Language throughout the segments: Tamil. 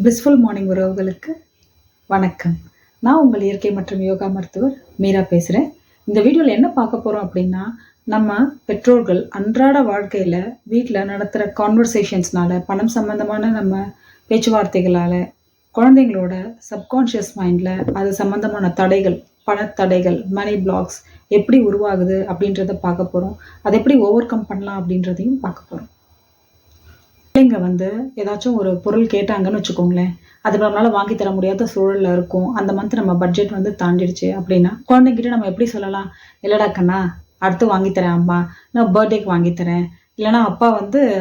பிளிஸ்ஃபுல் மார்னிங் உறவுகளுக்கு வணக்கம். நான் உங்கள் இயற்கை மற்றும் யோகா மருத்துவர் மீரா பேசுகிறேன். இந்த வீடியோவில் என்ன பார்க்க போகிறோம் அப்படின்னா, நம்ம பெற்றோர்கள் அன்றாட வாழ்க்கையில் வீட்டில் நடத்துகிற கான்வர்சேஷன்ஸ்னால, பணம் சம்மந்தமான நம்ம பேச்சுவார்த்தைகளால் குழந்தைங்களோட சப்கான்ஷியஸ் மைண்டில் அது சம்மந்தமான தடைகள், பணத்தடைகள், மணி பிளாக்ஸ் எப்படி உருவாகுது அப்படின்றத பார்க்க போகிறோம். அதை எப்படி ஓவர் கம் பண்ணலாம் அப்படின்றதையும் பார்க்க போகிறோம். பிள்ளைங்க ஏதாச்சும் ஒரு பொருள் கேட்டாங்கன்னு வச்சுக்கோங்களேன், அது நம்மளால வாங்கி தர முடியாத சூழல்ல இருக்கும். அந்த மந்த் நம்ம பட்ஜெட் தாண்டிடுச்சு அப்படின்னா, குழந்தைங்கிட்ட நம்ம எப்படி சொல்லலாம்? இல்லடா கண்ணா, அடுத்து வாங்கி தரேன் அம்மா, நான் பர்த்டேக்கு வாங்கி தரேன். இல்லைனா அப்பா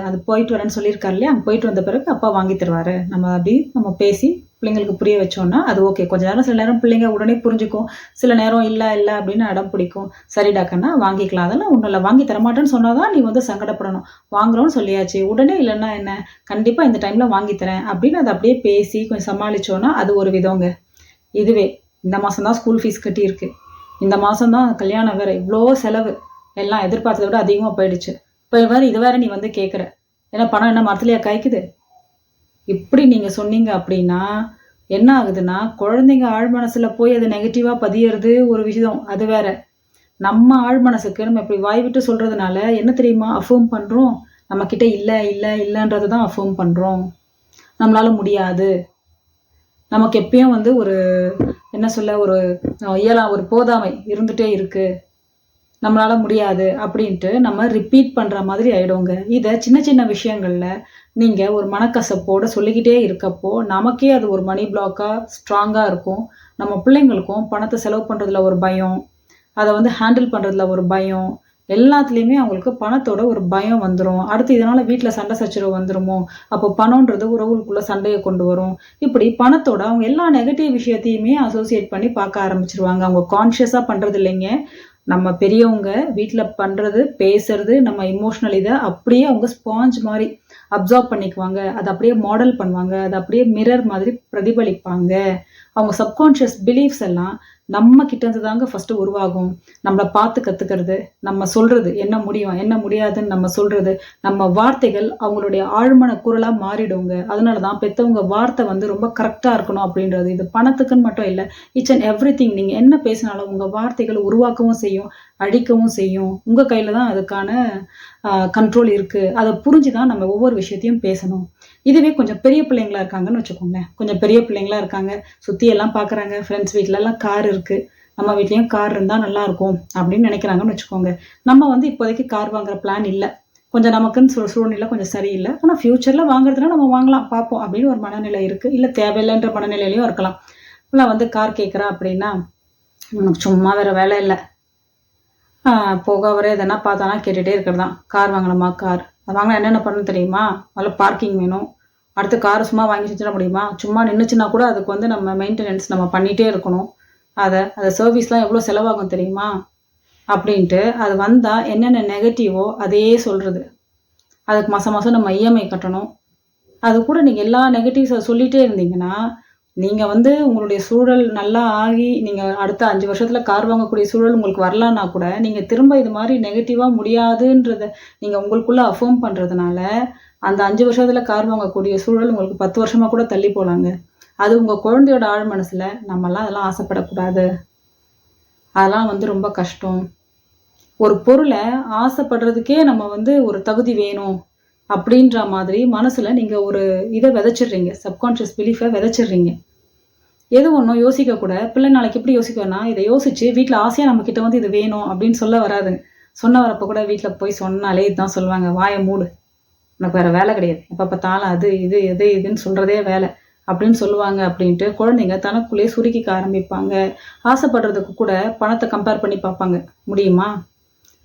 அது போயிட்டு வரேன்னு சொல்லியிருக்காரு இல்லையா, அங்கே போயிட்டு வந்த பிறகு அப்பா வாங்கி தருவாரு. நம்ம பேசி பிள்ளைங்களுக்கு புரிய வச்சோம்னா அது ஓகே. கொஞ்ச நேரம் சில நேரம் பிள்ளைங்க உடனே புரிஞ்சுக்கும், சில நேரம் இல்லை இல்லை அப்படின்னு அடம் பிடிக்கும். சரிடா கண்ணா வாங்கிக்கலாம், அதெல்லாம் ஒன்றும் இல்லை, வாங்கி தரமாட்டேன்னு சொன்னாதான் நீ சங்கடப்படணும். வாங்குறோன்னு சொல்லியாச்சு, உடனே இல்லைன்னா என்ன, கண்டிப்பாக இந்த டைமில் வாங்கி தரேன் அப்படின்னு அதை அப்படியே பேசி கொஞ்சம் சமாளிச்சோன்னா அது ஒரு விதங்க. இதுவே இந்த மாதம் தான் ஸ்கூல் ஃபீஸ் கட்டியிருக்கு, இந்த மாதம் தான் கல்யாணம் வேறு, இவ்வளோ செலவு, எல்லாம் எதிர்பார்த்ததை விட அதிகமாக போயிடுச்சு, இப்போ இது வேறு நீ கேட்குற, ஏன்னா பணம் என்ன மரத்துலையா காய்க்குது? இப்படி நீங்கள் சொன்னீங்க அப்படின்னா என்ன ஆகுதுன்னா, குழந்தைங்க ஆழ் மனசில் போய் அது நெகட்டிவாக பதியறது ஒரு விஷயம். அது வேற. நம்ம ஆழ் மனசுக்கு நம்ம இப்படி வாய் விட்டு சொல்கிறதுனால என்ன தெரியுமா அஃபர்ம் பண்ணுறோம்? நம்மக்கிட்ட இல்லை இல்லை இல்லைன்றது தான் அஃபர்ம் பண்ணுறோம். நம்மளால முடியாது, நமக்கு எப்பயும் ஒரு என்ன சொல்ல, ஒரு ஒரு போதாமை இருந்துகிட்டே இருக்குது, நம்மளால முடியாது அப்படின்ட்டு நம்ம ரிப்பீட் பண்ணுற மாதிரி ஆகிடுங்க. இதை சின்ன சின்ன விஷயங்களில் நீங்கள் ஒரு மனக்கசப்போடு சொல்லிக்கிட்டே இருக்கப்போ நமக்கே அது ஒரு மணி பிளாக்காக ஸ்ட்ராங்காக இருக்கும். நம்ம பிள்ளைங்களுக்கும் பணத்தை செலவு பண்ணுறதுல ஒரு பயம், அதை ஹேண்டில் பண்ணுறதுல ஒரு பயம், எல்லாத்துலேயுமே அவங்களுக்கு பணத்தோட ஒரு பயம் வந்துடும். அடுத்து இதனால் வீட்டில் சண்டை சச்சரவு வந்துடுமோ, அப்போ பணம்ன்றது உறவுகளுக்குள்ளே சண்டையை கொண்டு வரும். இப்படி பணத்தோட அவங்க எல்லா நெகட்டிவ் விஷயத்தையுமே அசோசியேட் பண்ணி பார்க்க ஆரம்பிச்சிருவாங்க. அவங்க கான்ஷியஸாக பண்ணுறது இல்லைங்க. நம்ம பெரியவங்க வீட்டில் பண்ணுறது, பேசுறது, நம்ம இமோஷனல் இதை அப்படியே அவங்க ஸ்பாஞ்ச் மாதிரி அப்சார்ப் பண்ணிக்குவாங்க. அதை அப்படியே மாடல் பண்ணுவாங்க, அதை அப்படியே மிரர் மாதிரி பிரதிபலிப்பாங்க. அவங்க சப்கான்ஷியஸ் பிலீஃப்ஸ் எல்லாம் நம்ம கிட்டேருந்து தாங்க ஃபஸ்ட்டு உருவாகும். நம்மளை பார்த்து கற்றுக்கிறது, நம்ம சொல்கிறது, என்ன முடியும் என்ன முடியாதுன்னு நம்ம சொல்கிறது, நம்ம வார்த்தைகள் அவங்களுடைய ஆழ்மன குரலாக மாறிடுங்க. அதனால தான் பெற்றவங்க வார்த்தை ரொம்ப கரெக்டாக இருக்கணும் அப்படின்றது. இது பணத்துக்குன்னு மட்டும் இல்லை, ஈச் அண்ட் எவ்ரி திங். நீங்கள் என்ன பேசினாலும் உங்கள் வார்த்தைகள் உருவாக்கவும் செய்யும், அழிக்கவும் செய்யும். உங்கள் கையில் தான் அதுக்கான கண்ட்ரோல் இருக்குது. அதை புரிஞ்சு தான் நம்ம ஒவ்வொரு விஷயத்தையும் பேசணும். இதுவே கொஞ்சம் பெரிய பிள்ளைங்களா இருக்காங்கன்னு வச்சுக்கோங்களேன், கொஞ்சம் பெரிய பிள்ளைங்களா இருக்காங்க, சுற்றி எல்லாம் பார்க்குறாங்க, ஃப்ரெண்ட்ஸ் வீட்டிலலாம் கார் இருக்குது, நம்ம வீட்லேயும் கார் இருந்தால் நல்லாயிருக்கும் அப்படின்னு நினைக்கிறாங்கன்னு வச்சுக்கோங்க. நம்ம இப்போதைக்கு கார் வாங்குற பிளான் இல்லை, கொஞ்சம் நமக்குன்னு சூழ்நிலை கொஞ்சம் சரியில்லை, ஆனால் ஃப்யூச்சரில் வாங்குறதுனா நம்ம வாங்கலாம் பார்ப்போம் அப்படின்னு ஒரு மனநிலை இருக்குது. இல்லை தேவையில்லைன்ற மனநிலையிலையும் இருக்கலாம். இப்போலாம் கார் கேட்குறா அப்படின்னா, உனக்கு சும்மா வேறு வேலை இல்லை, போக வர எதனா பார்த்தானா கேட்டுகிட்டே இருக்கிறது தான். கார் வாங்கணுமா? கார் வாங்கினா என்னென்ன பண்ணணும் தெரியுமா? முதல்ல பார்க்கிங் வேணும், அடுத்து காரை சும்மா வாங்கி செஞ்சிட முடியுமா? சும்மா நின்றுச்சுன்னா கூட அதுக்கு நம்ம மெயின்டெனன்ஸ் நம்ம பண்ணிகிட்டே இருக்கணும், அதை சர்வீஸ்லாம் எவ்வளோ செலவாகும் தெரியுமா அப்படின்ட்டு. அது வந்தால் என்னென்ன நெகட்டிவோ அதையே சொல்கிறது. அதுக்கு மாதம் நம்ம இஎம்ஐ கட்டணும். அது கூட நீங்கள் எல்லா நெகட்டிவ்ஸை சொல்லிகிட்டே இருந்தீங்கன்னா, நீங்கள் உங்களுடைய சூழல் நல்லா ஆகி நீங்கள் அடுத்த 5 வருஷத்தில் கார் வாங்கக்கூடிய சூழல் உங்களுக்கு வரலான்னா கூட, நீங்கள் திரும்ப இது மாதிரி நெகட்டிவாக முடியாதுன்றதை நீங்கள் உங்களுக்குள்ளே அஃபர்ம் பண்ணுறதுனால அந்த 5 வருஷத்தில் கார் வாங்கக்கூடிய சூழல் உங்களுக்கு 10 வருஷமாக கூட தள்ளி போகலாங்க. அது உங்கள் குழந்தையோட ஆழ் மனசில் நம்மலாம் அதெல்லாம் ஆசைப்படக்கூடாது, அதெல்லாம் ரொம்ப கஷ்டம். ஒரு பொருளை ஆசைப்படுறதுக்கே நம்ம ஒரு தகுதி வேணும் அப்படின்ற மாதிரி மனசில் நீங்கள் ஒரு இதை விதைச்சிடுறீங்க, சப்கான்ஷியஸ் பிலீஃபை விதைச்சிடுறீங்க. எது ஒன்றும் யோசிக்கக்கூட. பிள்ளை நாளைக்கு எப்படி யோசிக்கணும்னா, இதை யோசித்து வீட்டில் ஆசையாக நம்மக்கிட்ட இது வேணும் அப்படின்னு சொல்ல வராதுங்க. சொன்ன வரப்போ கூட வீட்டில் போய் சொன்னாலே இதுதான் சொல்லுவாங்க, வாயை மூடு, உனக்கு வேறு வேலை கிடையாது, எப்போ பார்த்தாலும் அது இது எது இதுன்னு சொல்கிறதே வேலை அப்படின்னு சொல்லுவாங்க. அப்படின்ட்டு குழந்தைங்க தனக்குள்ளேயே சுருக்கிக்க ஆரம்பிப்பாங்க. ஆசைப்படுறதுக்கு கூட பணத்தை கம்பேர் பண்ணி பார்ப்பாங்க, முடியுமா,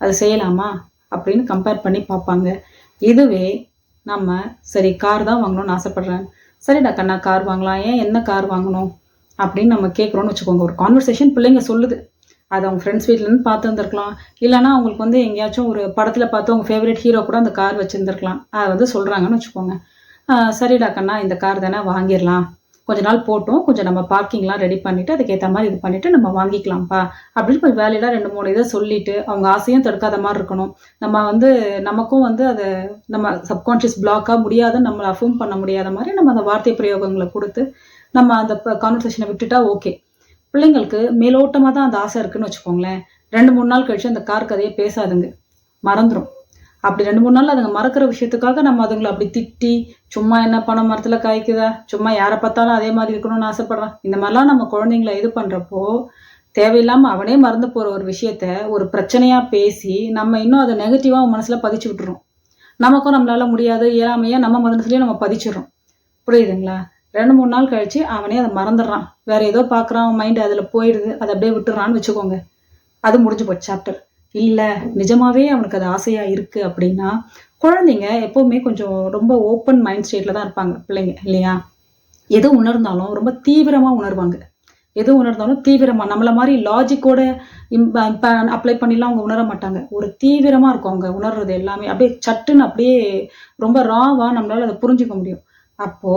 அது செய்யலாமா அப்படின்னு கம்பேர் பண்ணி பார்ப்பாங்க. இதுவே நம்ம சரி கார் தான் வாங்கணும்னு ஆசைப்பட்றேன், சரிடா கண்ணா கார் வாங்கலாம், ஏன் என்ன கார் வாங்கணும் அப்படின்னு நம்ம கேட்குறோன்னு வச்சுக்கோங்க. ஒரு கான்வர்சேஷன் பிள்ளைங்க சொல்லுது, அது அவங்க ஃப்ரெண்ட்ஸ் வீட்டிலேருந்து பார்த்து வந்துருக்கலாம், இல்லைனா அவங்களுக்கு எங்கேயாச்சும் ஒரு படத்தில் பார்த்து அவங்க ஃபேவரட் ஹீரோ கூட அந்த கார் வச்சுருந்துருக்கலாம். அதை சொல்கிறாங்கன்னு வச்சுக்கோங்க. சரிடா கண்ணா இந்த கார் தானே வாங்கிடலாம், கொஞ்ச நாள் போட்டோம், கொஞ்சம் நம்ம பார்க்கிங்லாம் ரெடி பண்ணிட்டு அதுக்கேற்ற மாதிரி இது பண்ணிட்டு நம்ம வாங்கிக்கலாம்ப்பா அப்படின்னு கொஞ்சம் வேலையெல்லாம் 2-3 இதை சொல்லிட்டு அவங்க ஆசையும் தடுக்காத மாதிரி இருக்கணும். நம்ம வந்து நமக்கும் வந்து அதை நம்ம சப்கான்ஷியஸ் பிளாக்காக முடியாதுன்னு நம்மளை அஃபர்ம் பண்ண முடியாத மாதிரி நம்ம அந்த வார்த்தை பிரயோகங்களை கொடுத்து நம்ம அந்த கான்வர்சேஷனை விட்டுட்டா ஓகே. பிள்ளைங்களுக்கு மேலோட்டமாக தான் அந்த ஆசை இருக்குன்னு வச்சுக்கோங்களேன். 2-3 நாள் கழிச்சு அந்த கார் கதையை பேசாதுங்க, மறந்துடும். அப்படி 2-3 நாள் அதுங்க மறக்கிற விஷயத்துக்காக நம்ம அதுங்களை அப்படி திட்டி சும்மா என்ன பணம் மரத்துல காய்க்குதா, சும்மா யாரை பார்த்தாலும் அதே மாதிரி இருக்கணும்னு ஆசைப்படுறான், இந்த மாதிரிலாம் நம்ம குழந்தைங்களை இது பண்றப்போ தேவையில்லாம அவனே மறந்து போற ஒரு விஷயத்த ஒரு பிரச்சனையா பேசி நம்ம இன்னும் அதை நெகட்டிவா மனசுல பதிச்சு விட்டுறோம். நமக்கும் நம்மளால முடியாது இயலாமையா நம்ம மனசுலயே நம்ம பதிச்சிடறோம். புரியுதுங்களா? 2-3 நாள் கழிச்சு அவனே அதை மறந்துடுறான், வேற ஏதோ பாக்குறான், மைண்ட் அதுல போயிடுது, அதை அப்படியே விட்டுறான்னு வச்சுக்கோங்க. அது முடிஞ்சு போச்சு சாப்டர். இல்லை நிஜமாவே அவனுக்கு அது ஆசையா இருக்கு அப்படின்னா குழந்தைங்க எப்பவுமே கொஞ்சம் ரொம்ப ஓப்பன் மைண்ட் ஸ்டேட்ல தான் இருப்பாங்க பிள்ளைங்க, இல்லையா? எது உணர்ந்தாலும் ரொம்ப தீவிரமா உணர்வாங்க. எது உணர்ந்தாலும் தீவிரமா, நம்மள மாதிரி லாஜிக்கோட அப்ளை பண்ணிலாம் அவங்க உணர மாட்டாங்க. ஒரு தீவிரமா இருக்கும் அவங்க உணர்றது எல்லாமே, அப்படியே சட்டுன்னு அப்படியே ரொம்ப ராவா நம்மளால அதை புரிஞ்சுக்க முடியும். அப்போ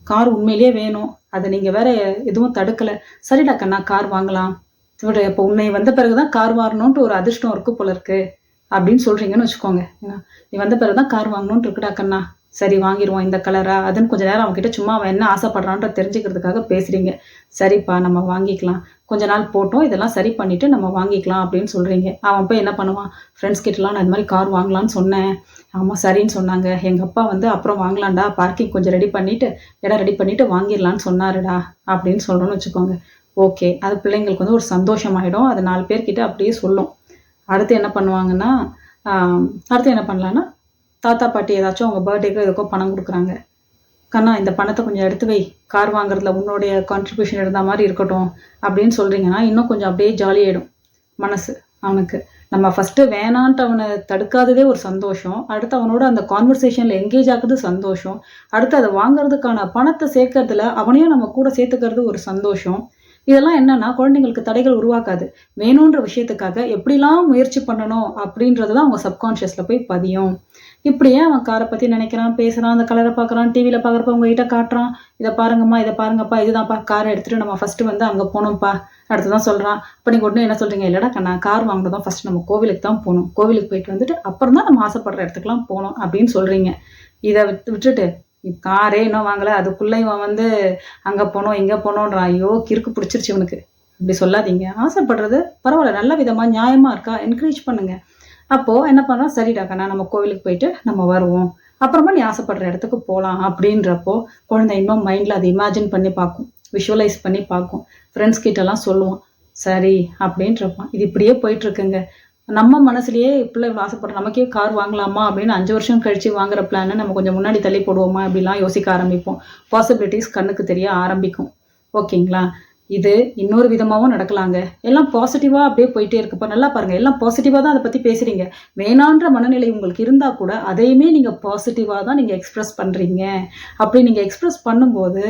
கார் உண்மையிலேயே வேணும், அதை நீங்க வேற எதுவும் தடுக்கல, சரிடா கண்ணா கார் வாங்கலாம், இப்போ உன்னை வந்த பிறகுதான் கார் வாங்கணும்ட்டு ஒரு அதிர்ஷ்டம் இருக்கு போல இருக்கு அப்படின்னு சொல்றீங்கன்னு வச்சுக்கோங்க. நீ வந்த பிறகுதான் கார் வாங்கணும்னு இருக்குடா கண்ணா, சரி வாங்கிடுவோம் இந்த கலரா அதுன்னு கொஞ்ச நேரம் அவன்கிட்ட சும்மா அவன் என்ன ஆசைப்படுறான்ற தெரிஞ்சுக்கிறதுக்காக பேசுறீங்க. சரிப்பா நம்ம வாங்கிக்கலாம், கொஞ்ச நாள் போட்டோம், இதெல்லாம் சரி பண்ணிட்டு நம்ம வாங்கிக்கலாம் அப்படின்னு சொல்றீங்க. அவன் போய் என்ன பண்ணுவான், ஃப்ரெண்ட்ஸ் கிட்டலாம் நான் இந்த மாதிரி கார் வாங்கலான்னு சொன்னேன், ஆமா சரின்னு சொன்னாங்க, எங்க அப்பா வந்து அப்புறம் வாங்கலாம்டா, பார்க்கிங் கொஞ்சம் ரெடி பண்ணிட்டு இடம் ரெடி பண்ணிட்டு வாங்கிடலான்னு சொன்னாருடா அப்படின்னு சொல்றோன்னு வச்சுக்கோங்க. ஓகே, அது பிள்ளைங்களுக்கு வந்து ஒரு சந்தோஷமாயிடும், அது 4 பேர்கிட்ட அப்படியே சொல்லும். அடுத்து என்ன பண்ணுவாங்கன்னா அடுத்து என்ன பண்ணலான்னா, தாத்தா பாட்டி ஏதாச்சும் அவங்க பர்த்டேக்கு எதுக்கோ பணம் கொடுக்குறாங்க, கண்ணா இந்த பணத்தை கொஞ்சம் எடுத்து வை, கார் வாங்குறதுல உன்னுடைய கான்ட்ரிபியூஷன் இருந்த மாதிரி இருக்கட்டும் அப்படின்னு சொல்றீங்கன்னா இன்னும் கொஞ்சம் அப்படியே ஜாலியாயிடும் மனசு அவனுக்கு. நம்ம ஃபர்ஸ்ட் வேணான்ட்டு அவனை தடுக்காததே ஒரு சந்தோஷம், அடுத்து அவனோட அந்த கான்வர்சேஷன்ல எங்கேஜ் ஆகுறது சந்தோஷம், அடுத்து அதை வாங்குறதுக்கான பணத்தை சேர்க்கறதுல அவனையும் நம்ம கூட சேர்த்துக்கிறது ஒரு சந்தோஷம். இதெல்லாம் என்னன்னா குழந்தைங்களுக்கு தடைகள் உருவாக்காது. வேணுன்ற விஷயத்துக்காக எப்படிலாம் முயற்சி பண்ணணும் அப்படின்றதுதான் அவங்க சப்கான்ஷியஸ்ல போய் பதியும். இப்படியே அவன் காரை பத்தி நினைக்கிறான், பேசுறான், அந்த கலரை பார்க்கறான், டிவியில பார்க்குறப்ப உங்ககிட்ட காட்டுறான், இதை பாருங்கம்மா இதை பாருங்கப்பா, இதுதான்ப்பா காரை எடுத்துட்டு நம்ம ஃபர்ஸ்ட் வந்து அங்க போனோம்ப்பா, அடுத்துதான் சொல்றான். இப்போ நீங்க உடனே என்ன சொல்றீங்க, இல்லடா கண்ணா கார் வாங்கினதும் ஃபர்ஸ்ட் நம்ம கோவிலுக்கு தான் போகணும், கோவிலுக்கு போயிட்டு வந்துட்டு அப்புறம் தான் நம்ம ஆசைப்படுற இடத்துக்குலாம் போகணும் அப்படின்னு சொல்றீங்க. இதை விட்டுட்டு காரே இன்னும் வாங்கலை, அதுக்குள்ளே இவன் வந்து அங்கே போனோம் இங்கே போனோன்றான், ஐயோ கிறுக்கு பிடிச்சிருச்சு இவனுக்கு. இப்படி சொல்லாதீங்க, ஆசைப்படுறது பரவாயில்ல, நல்ல விதமாக நியாயமாக இருக்கா என்கரேஜ் பண்ணுங்க. அப்போது என்ன பண்ணுறோம், சரிடா கண்ணா நம்ம கோவிலுக்கு போயிட்டு நம்ம வருவோம், அப்புறமா நீ ஆசைப்படுற இடத்துக்கு போகலாம் அப்படின்றப்போ குழந்தை இன்னும் மைண்டில் அதை இமேஜின் பண்ணி பார்க்கும், விஷுவலைஸ் பண்ணி பார்க்கும், ஃப்ரெண்ட்ஸ் கிட்டலாம் சொல்லுவோம், சரி அப்படின்றப்பான். இது இப்படியே போயிட்டுருக்குங்க. நம்ம மனசுலயே பிள்ளை ஆசைப்படுற நமக்கே கார் வாங்கலாமா அப்படின்னு 5 வருஷம் கழிச்சு வாங்குற பிளானை நம்ம கொஞ்சம் முன்னாடி தள்ளி போடுவோமா அப்படிலாம் யோசிக்க ஆரம்பிப்போம். பாசிபிலிட்டிஸ் கண்ணுக்கு தெரிய ஆரம்பிக்கும். ஓகேங்களா? இது இன்னொரு விதமாகவும் நடக்கலாங்க. எல்லாம் பாசிட்டிவா அப்படியே போயிட்டே இருக்குப்பா, நல்லா பாருங்க, எல்லாம் பாசிட்டிவா தான் அதை பத்தி பேசுறீங்க. வேணான்ற மனநிலை உங்களுக்கு இருந்தா கூட அதையுமே நீங்க பாசிட்டிவா தான் நீங்க எக்ஸ்பிரஸ் பண்றீங்க. அப்படி நீங்க எக்ஸ்பிரஸ் பண்ணும்போது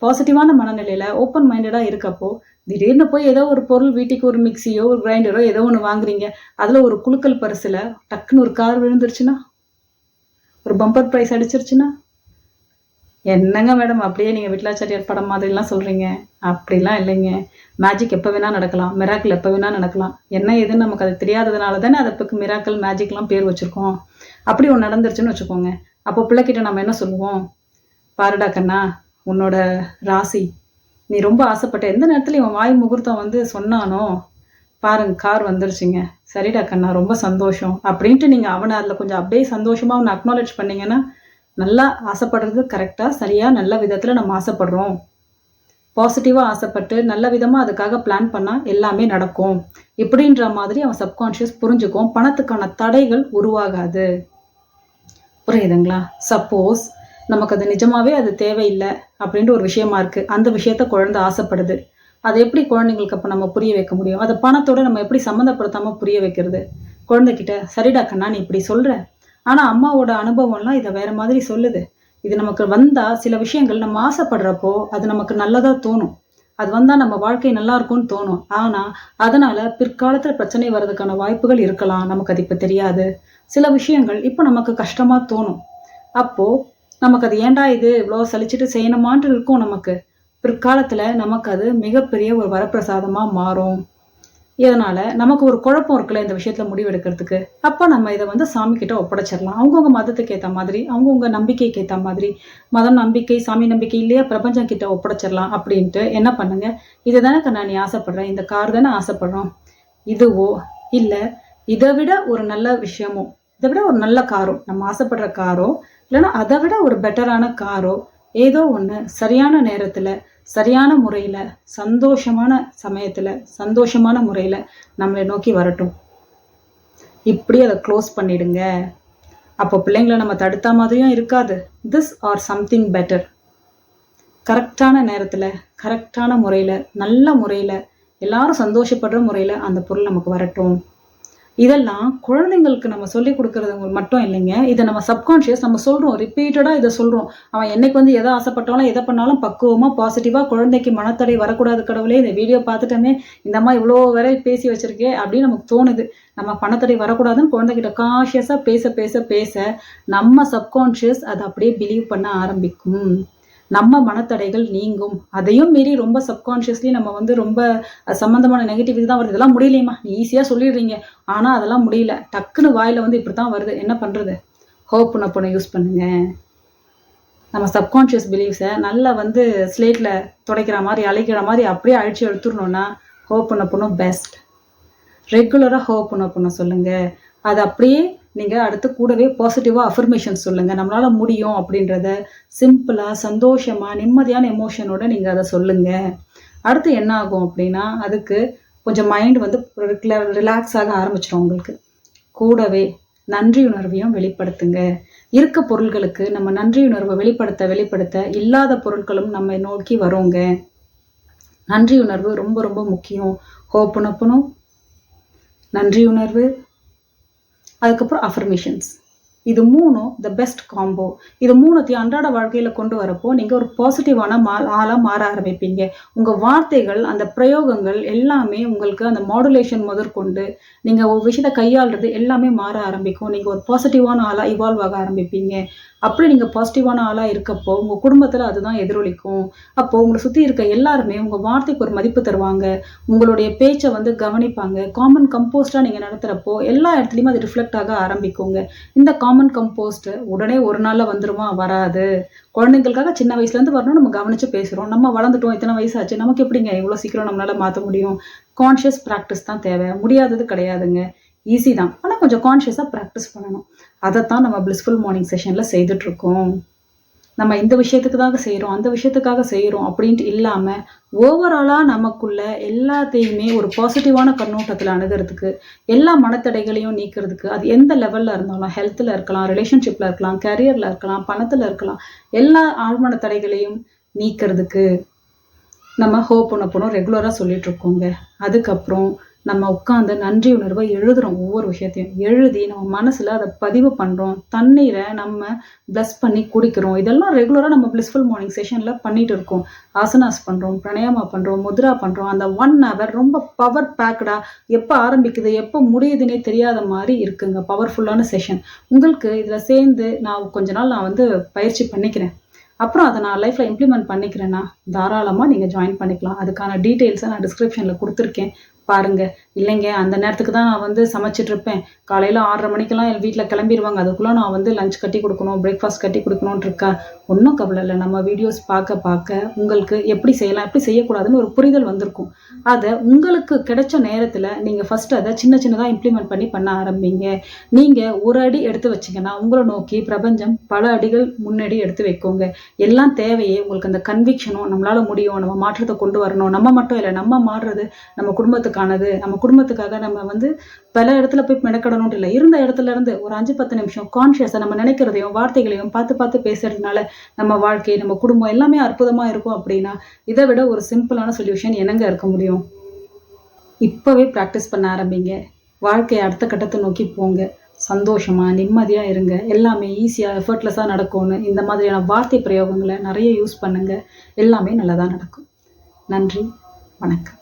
பாசிட்டிவான மனநிலையில ஓப்பன் மைண்டடா இருக்கப்போ திடீர்னு போய் ஏதோ ஒரு பொருள் வீட்டுக்கு ஒரு மிக்சியோ ஒரு கிரைண்டரோ ஏதோ ஒன்று வாங்குறீங்க, அதுல ஒரு குலுக்கல் பரிசுல டக்குன்னு ஒரு கார் விழுந்துருச்சுன்னா, ஒரு பம்பர் ப்ரைஸ் அடிச்சிருச்சுன்னா, என்னங்க மேடம் அப்படியே நீங்க விட்லாச்சாரியார் படம் மாதிரிலாம் சொல்றீங்க? அப்படிலாம் இல்லைங்க. மேஜிக் எப்போ வேணா நடக்கலாம், மிராக்கிள் எப்போ வேணா நடக்கலாம். என்ன ஏதுன்னு நமக்கு அது தெரியாததுனால தானே அதுக்கு மிராக்கிள் மேஜிக்லாம் பேர் வச்சிருக்கோம். அப்படி ஒன்று நடந்துருச்சுன்னு வச்சுக்கோங்க, அப்போ பிள்ளைகிட்ட நம்ம என்ன சொல்லுவோம், பாருடா கண்ணா உன்னோட ராசி, நீ ரொம்ப ஆசைப்பட்ட எந்த நேரத்துல இவன் வாய் முகூர்த்தம் வந்து சொன்னானோ பாருங்க கார் வந்துருச்சுங்க, சரிடா கண்ணா ரொம்ப சந்தோஷம் அப்படின்ட்டு நீங்க அவனை அதில் கொஞ்சம் அப்படியே சந்தோஷமா அவனை அக்னாலேஜ் பண்ணீங்கன்னா, நல்லா ஆசைப்படுறது கரெக்டாக சரியா நல்ல விதத்தில் நம்ம ஆசைப்படுறோம், பாசிட்டிவாக ஆசைப்பட்டு நல்ல விதமாக அதுக்காக பிளான் பண்ணால் எல்லாமே நடக்கும் இப்படின்ற மாதிரி அவன் சப்கான்ஷியஸ் புரிஞ்சுக்கும். பணத்துக்கான தடைகள் உருவாகாது. புரியுதுங்களா? சப்போஸ் நமக்கு அது நிஜமாவே அது தேவையில்லை அப்படின்ற ஒரு விஷயமா இருக்கு, அந்த விஷயத்த குழந்தை ஆசைப்படுது, அதை எப்படி குழந்தைங்களுக்கு அப்போ நம்ம புரிய வைக்க முடியும்? அதை பணத்தோட நம்ம எப்படி சம்மந்தப்படுத்தாம புரிய வைக்கிறது? குழந்தைகிட்ட சரிடா கண்ணா நீ இப்படி சொல்ற, ஆனா அம்மாவோட அனுபவம்லாம் இதை வேற மாதிரி சொல்லுது, இது நமக்கு வந்தா சில விஷயங்கள் நம்ம ஆசைப்படுறப்போ அது நமக்கு நல்லதா தோணும், அது வந்தா நம்ம வாழ்க்கை நல்லா இருக்கும்னு தோணும், ஆனா அதனால பிற்காலத்துல பிரச்சனை வர்றதுக்கான வாய்ப்புகள் இருக்கலாம், நமக்கு அது இப்ப தெரியாது. சில விஷயங்கள் இப்ப நமக்கு கஷ்டமா தோணும், அப்போ நமக்கு அது ஏன்டா இது இவ்வளோ சலிச்சுட்டு செய்யணுமான்ட்டு இருக்கும் நமக்கு. பிற்காலத்தில் நமக்கு அது மிகப்பெரிய ஒரு வரப்பிரசாதமாக மாறும். இதனால் நமக்கு ஒரு குழப்பம் இருக்குல்ல இந்த விஷயத்தில் முடிவெடுக்கிறதுக்கு. அப்போ நம்ம இதை வந்து சாமி கிட்ட ஒப்படைச்சிடலாம். அவங்கவுங்க மதத்துக்கு ஏற்ற மாதிரி, அவங்கவுங்க நம்பிக்கைக்கு ஏற்ற மாதிரி, மதம் நம்பிக்கை, சாமி நம்பிக்கை இல்லையா, பிரபஞ்சம் கிட்ட ஒப்படைச்சிடலாம் அப்படின்ட்டு என்ன பண்ணுங்க, இதை தானே நான் நீ ஆசைப்படுறேன், இந்த கார் தானே ஆசைப்படுறோம், இதுவோ இல்லை இதை விட ஒரு நல்ல விஷயமோ, இதை விட ஒரு நல்ல காரோ, நம்ம ஆசைப்படுற காரோ இல்லைன்னா அதை விட ஒரு பெட்டரான காரோ ஏதோ ஒன்று சரியான நேரத்தில் சரியான முறையில் சந்தோஷமான சமயத்தில் சந்தோஷமான முறையில் நம்மளை நோக்கி வரட்டும். இப்படி அதை க்ளோஸ் பண்ணிடுங்க. அப்போ பிள்ளைங்களை நம்ம தடுத்த மாதிரியும் இருக்காது. This or something better. கரெக்டான நேரத்தில் கரெக்டான முறையில் நல்ல முறையில் எல்லாரும் சந்தோஷப்படுற முறையில் அந்த பொருள் நமக்கு வரட்டும். இதெல்லாம் குழந்தைங்களுக்கு நம்ம சொல்லி கொடுக்கறது மட்டும் இல்லைங்க. இதை நம்ம சப்கான்ஷியஸ் நம்ம சொல்கிறோம், ரிப்பீட்டடாக இதை சொல்கிறோம். அவன் என்னைக்கு வந்து எதை ஆசைப்பட்டாலும் எதை பண்ணாலும் பக்குவமாக பாசிட்டிவாக, குழந்தைக்கு மனத்தடை வரக்கூடாது கடவுளே, இந்த வீடியோ பார்த்துட்டோமே, இந்த அம்மா இவ்வளோ வரை பேசி வச்சிருக்கே அப்படின்னு நமக்கு தோணுது. நம்ம பணத்தடை வரக்கூடாதுன்னு குழந்தைகிட்ட கான்ஷியஸாக பேச பேச பேச நம்ம சப்கான்ஷியஸ் அதை அப்படியே பிலீவ் பண்ண ஆரம்பிக்கும். நம்ம மனத்தடைகள் நீங்கும். அதையும் மீறி ரொம்ப சப்கான்ஷியஸ்லி நம்ம வந்து ரொம்ப சம்மந்தமான நெகட்டிவ் தான் வருது. இதெல்லாம் முடியலையம்மா, நீ ஈஸியாக சொல்லிடுறீங்க, ஆனால் அதெல்லாம் முடியல, டக்குன்னு வாயில் வந்து இப்படி தான் வருது, என்ன பண்ணுறது? ஹோப்புனப்புன்னு யூஸ் பண்ணுங்க. நம்ம சப்கான்ஷியஸ் பிலீவ்ஸை நல்லா வந்து ஸ்லேட்டில் துடைக்கிற மாதிரி அழைக்கிற மாதிரி அப்படியே அழிச்சு எடுத்துடணுன்னா ஹோப்புனப்புன்னு பெஸ்ட். ரெகுலராக ஹோப்புனப்புன்னு சொல்லுங்கள். அது அப்படியே நீங்கள் அடுத்து கூடவே பாசிட்டிவாக அஃபர்மேஷன் சொல்லுங்கள். நம்மளால் முடியும் அப்படின்றத சிம்பிளாக சந்தோஷமாக நிம்மதியான எமோஷனோட நீங்கள் அதை சொல்லுங்கள். அடுத்து என்ன ஆகும் அப்படின்னா, அதுக்கு கொஞ்சம் மைண்ட் வந்து ரிலாக்ஸ் ஆக ஆரம்பிச்சிடும் உங்களுக்கு. கூடவே நன்றி உணர்வையும் வெளிப்படுத்துங்க. இருக்க பொருள்களுக்கு நம்ம நன்றி உணர்வை வெளிப்படுத்த இல்லாத பொருட்களும் நம்ம நோக்கி வருங்க. நன்றி உணர்வு ரொம்ப ரொம்ப முக்கியம். ஹோப்புனப்புனும் நன்றி உணர்வு, அதுக்கப்புறம் அஃபர்மேஷன்ஸ், இது மூணும் த பெஸ்ட் காம்போ. இது மூணுத்தையும் அன்றாட வாழ்க்கையில் கொண்டு வரப்போ நீங்கள் ஒரு பாசிட்டிவான ஆளாக மாற ஆரம்பிப்பீங்க. உங்கள் வார்த்தைகள், அந்த பிரயோகங்கள் எல்லாமே உங்களுக்கு அந்த மாடுலேஷன் முதற்கொண்டு நீங்கள் ஒரு விஷயத்தை கையாளுறது எல்லாமே மாற ஆரம்பிக்கும். நீங்கள் ஒரு பாசிட்டிவான ஆளாக இவால்வ் ஆக ஆரம்பிப்பீங்க. அப்படி நீங்கள் பாசிட்டிவான ஆளாக இருக்கப்போ உங்கள் குடும்பத்தில் அதுதான் எதிரொலிக்கும். அப்போது உங்களை சுற்றி இருக்க எல்லாருமே உங்கள் வார்த்தைக்கு ஒரு மதிப்பு தருவாங்க, உங்களுடைய பேச்சை வந்து கவனிப்பாங்க. காமன் கம்போஸ்டாக நீங்கள் நடத்துகிறப்போ எல்லா இடத்துலையுமே அது ரிஃப்ளெக்ட் ஆக ஆரம்பிக்குங்க. இந்த காமன் கம்போஸ்ட் உடனே ஒரு நாளில் வந்துருமா? வராது. குழந்தைங்களுக்காக சின்ன வயசுலேருந்து வரணும், நம்ம கவனித்து பேசுகிறோம். நம்ம வளர்ந்துட்டோம், இத்தனை வயசாச்சு, நமக்கு எப்படிங்க இவ்வளோ சீக்கிரம் நம்மளால் மாற்ற முடியும்? கான்ஷியஸ் ப்ராக்டிஸ் தான் தேவை. முடியாதது கிடையாதுங்க, ஈஸி தான். ஆனால் கொஞ்சம் கான்ஷியஸாக ப்ராக்டிஸ் பண்ணணும். அதைத்தான் நம்ம பிளிஸ்ஃபுல் மார்னிங் செஷனில் செய்துட்ருக்கோம். நம்ம இந்த விஷயத்துக்கு தான் செய்கிறோம், அந்த விஷயத்துக்காக செய்கிறோம் அப்படின்ட்டு இல்லாமல் ஓவராலாக நமக்குள்ள எல்லாத்தையுமே ஒரு பாசிட்டிவான கண்ணோட்டத்தில் அணுகிறதுக்கு, எல்லா மனத்தடைகளையும் நீக்கிறதுக்கு, அது எந்த லெவலில் இருந்தாலும், ஹெல்த்தில் இருக்கலாம், ரிலேஷன்ஷிப்பில் இருக்கலாம், கரியரில் இருக்கலாம், பணத்தில் இருக்கலாம், எல்லா ஆழ்மன தடைகளையும் நீக்கிறதுக்கு நம்ம ஹோப்புனப்புனும் ரெகுலராக சொல்லிகிட்ருக்கோங்க. அதுக்கப்புறம் நம்ம உட்காந்து நன்றி உணர்வை எழுதுகிறோம். ஒவ்வொரு விஷயத்தையும் எழுதி நம்ம மனசில் அதை பதிவு பண்ணுறோம். தண்ணீரை நம்ம ப்ளஸ் பண்ணி குடிக்கிறோம். இதெல்லாம் ரெகுலராக நம்ம பிளிஸ்ஃபுல் மார்னிங் செஷனில் பண்ணிகிட்டு இருக்கோம். ஆசனாஸ் பண்ணுறோம், பிராணாயாமா பண்ணுறோம், முத்ரா பண்ணுறோம். அந்த 1 hour ரொம்ப பவர் பேக்டாக எப்போ ஆரம்பிக்குது எப்போ முடியுதுன்னே தெரியாத மாதிரி இருக்குங்க. பவர்ஃபுல்லான செஷன். உங்களுக்கு இதில் சேர்ந்து நான் கொஞ்ச நாள் வந்து பயிற்சி பண்ணிக்கிறேன், அப்புறம் அதை நான் லைஃப்பில் இம்ப்ளிமெண்ட் பண்ணிக்கிறேன்னா தாராளமாக நீங்கள் ஜாயின் பண்ணிக்கலாம். அதுக்கான டீட்டெயில்ஸை நான் டிஸ்கிரிப்ஷனில் கொடுத்துருக்கேன், பாருங்கள். இல்லைங்க அந்த நேரத்துக்கு தான் நான் வந்து சமைச்சிட்ருப்பேன், காலையில் 6:30 மணிக்கெல்லாம் என் வீட்டில் கிளம்பிடுவாங்க, அதுக்குள்ளே நான் வந்து லஞ்ச் கட்டி கொடுக்கணும், பிரேக்ஃபாஸ்ட் கட்டி கொடுக்கணுன்ட்டு இருக்கா. ஒன்றும் கவலை இல்லை. நம்ம வீடியோஸ் பார்க்க உங்களுக்கு எப்படி செய்யலாம் எப்படி செய்யக்கூடாதுன்னு ஒரு புரிதல் வந்திருக்கும். அதை உங்களுக்கு கிடைச்ச நேரத்தில் நீங்கள் ஃபஸ்ட்டு அதை சின்னதாக இம்ப்ளிமெண்ட் பண்ண ஆரம்பிங்க. நீங்கள் ஒரு அடி எடுத்து வச்சிங்கன்னா உங்களை நோக்கி பிரபஞ்சம் பல அடிகள் முன்னாடி எடுத்து வைக்கோங்க. எல்லாம் தேவையே உங்களுக்கு அந்த கன்விக்ஷனும், நம்மளால் முடியும், நம்ம மாற்றத்தை கொண்டு வரணும். நம்ம மட்டும் இல்லை, நம்ம மாறுறது நம்ம குடும்பத்துக்கானது. நம்ம குடும்பத்துக்காக நம்ம வந்து பல இடத்துல போய் மெனக்கடணும் இல்லை, இருந்த இடத்துல இருந்து ஒரு 5-10 நிமிஷம் கான்ஷியஸாக நம்ம நினைக்கிறதையும் வார்த்தைகளையும் பார்த்து பேசுறதுனால நம்ம வாழ்க்கை, நம்ம குடும்பம் எல்லாமே அற்புதமாக இருக்கும். அப்படின்னா இதை விட ஒரு சிம்பிளான சொல்யூஷன் என்னங்க இருக்க முடியும்? இப்போவே ப்ராக்டிஸ் பண்ண ஆரம்பிங்க. வாழ்க்கையை அடுத்த கட்டத்தை நோக்கி போங்க. சந்தோஷமாக நிம்மதியாக இருங்க. எல்லாமே ஈஸியாக எஃபர்ட்லெஸ்ஸாக நடக்கும்னு இந்த மாதிரியான வார்த்தை பிரயோகங்களை நிறைய யூஸ் பண்ணுங்கள். எல்லாமே நல்லதாக நடக்கும். நன்றி, வணக்கம்.